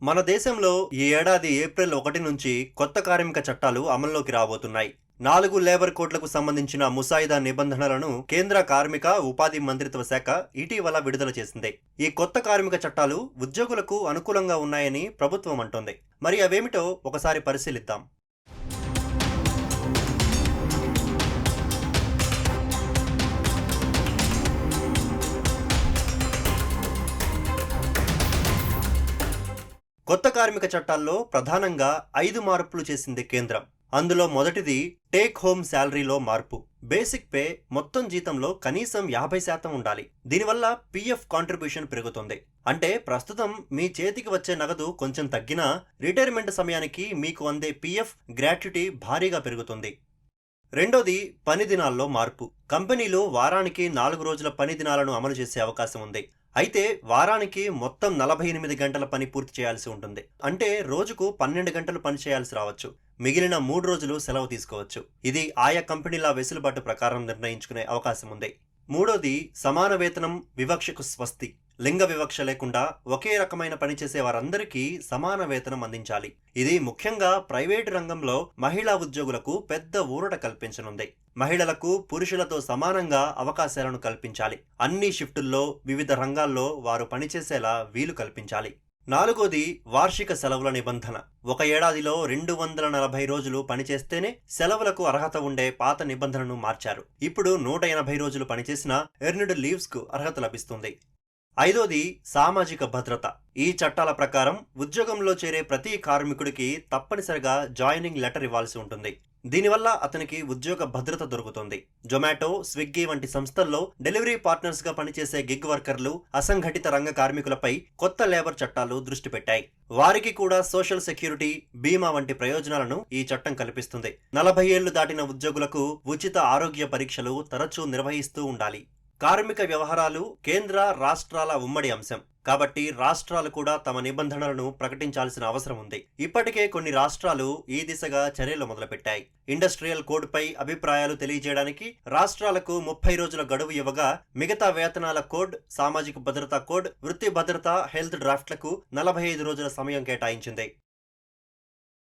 మన దేశంలో ఈ ఏడాది ఏప్రిల్ 1 నుంచి కొత్త కార్మిక చట్టాలు అమల్లోకి రాబోతున్నాయి. 4 లేబర్ కోడ్లకు సంబంధించిన ముసాయిదా నిబంధనలను కేంద్ర కార్మిక, ఉపాధి మంత్రిత్వ శాఖ ఇటీవల విడుదల చేసింది. ఈ కొత్త కార్మిక చట్టాలు ఉద్యోగులకు అనుకూలంగా ఉన్నాయని ప్రభుత్వం అంటోంది. మరి అవేమిటో ఒకసారి పరిశీలిద్దాం. కొత్త కార్మిక చట్టాల్లో ప్రధానంగా 5 మార్పులు చేసింది కేంద్రం. అందులో మొదటిది టేక్ హోమ్ శాలరీలో మార్పు. బేసిక్ పే మొత్తం జీతంలో కనీసం 50% ఉండాలి. దీనివల్ల పీఎఫ్ కాంట్రిబ్యూషన్ పెరుగుతుంది. అంటే ప్రస్తుతం మీ చేతికి వచ్చే నగదు కొంచెం తగ్గినా రిటైర్మెంట్ సమయానికి మీకు అందే పీఎఫ్ గ్రాట్యుటీ భారీగా పెరుగుతుంది. రెండోది పని దినాల్లో మార్పు. కంపెనీలు వారానికి 4 రోజుల పని దినాలను అమలు చేసే అవకాశం ఉంది. అయితే వారానికి మొత్తం 48 గంటల పని పూర్తి చేయాల్సి ఉంటుంది. అంటే రోజుకు 12 గంటలు పని చేయాల్సి రావచ్చు. మిగిలిన 3 రోజులు సెలవు తీసుకోవచ్చు. ఇది ఆయా కంపెనీల వెసులుబాటు ప్రకారం నిర్ణయించుకునే అవకాశం ఉంది. మూడోది సమాన వేతనం వివక్షకు స్వస్తి. లింగ వివక్ష లేకుండా ఒకే రకమైన పని చేసే వారందరికీ సమాన వేతనం అందించాలి. ఇది ముఖ్యంగా ప్రైవేటు రంగంలో మహిళా ఉద్యోగులకు పెద్ద ఊరట కల్పించనుంది. మహిళలకు పురుషులతో సమానంగా అవకాశాలను కల్పించాలి. అన్ని షిఫ్టుల్లో వివిధ రంగాల్లో వారు పనిచేసేలా వీలు కల్పించాలి. నాలుగోది వార్షిక సెలవుల నిబంధన. ఒక ఏడాదిలో 240 రోజులు పనిచేస్తేనే సెలవులకు అర్హత ఉండే పాత నిబంధనను మార్చారు. ఇప్పుడు 180 రోజులు పనిచేసినా ఎర్న్డ్ లీవ్స్ కు అర్హత లభిస్తుంది. ఐదోది సామాజిక భద్రత. ఈ చట్టాల ప్రకారం ఉద్యోగంలో చేరే ప్రతి కార్మికుడికి తప్పనిసరిగా జాయినింగ్ లెటర్ ఇవ్వాల్సి ఉంటుంది. దీనివల్ల అతనికి ఉద్యోగ భద్రత దొరుకుతుంది. జొమాటో, స్విగ్గీ వంటి సంస్థల్లో డెలివరీ పార్ట్నర్స్ గా పనిచేసే గిగ్ వర్కర్లు, అసంఘటిత రంగ కార్మికులపై కొత్త లేబర్ చట్టాలు దృష్టి పెట్టాయి. వారికి కూడా సోషల్ సెక్యూరిటీ, బీమా వంటి ప్రయోజనాలను ఈ చట్టం కల్పిస్తుంది. 40 ఏళ్లు దాటిన ఉద్యోగులకు ఉచిత ఆరోగ్య పరీక్షలు తరచూ నిర్వహిస్తూ ఉండాలి. కార్మిక వ్యవహారాలు కేంద్ర, రాష్ట్రాల ఉమ్మడి అంశం కాబట్టి రాష్ట్రాలు కూడా తమ నిబంధనలను ప్రకటించాల్సిన అవసరం ఉంది. ఇప్పటికే కొన్ని రాష్ట్రాలు ఈ దిశగా చర్యలు మొదలుపెట్టాయి. ఇండస్ట్రియల్ కోడ్ పై అభిప్రాయాలు తెలియజేయడానికి రాష్ట్రాలకు 30 రోజుల గడువు ఇవ్వగా, మిగతా వేతనాల కోడ్, సామాజిక భద్రతా కోడ్, వృత్తి భద్రత, హెల్త్ డ్రాఫ్ట్లకు 45 రోజుల సమయం కేటాయించింది.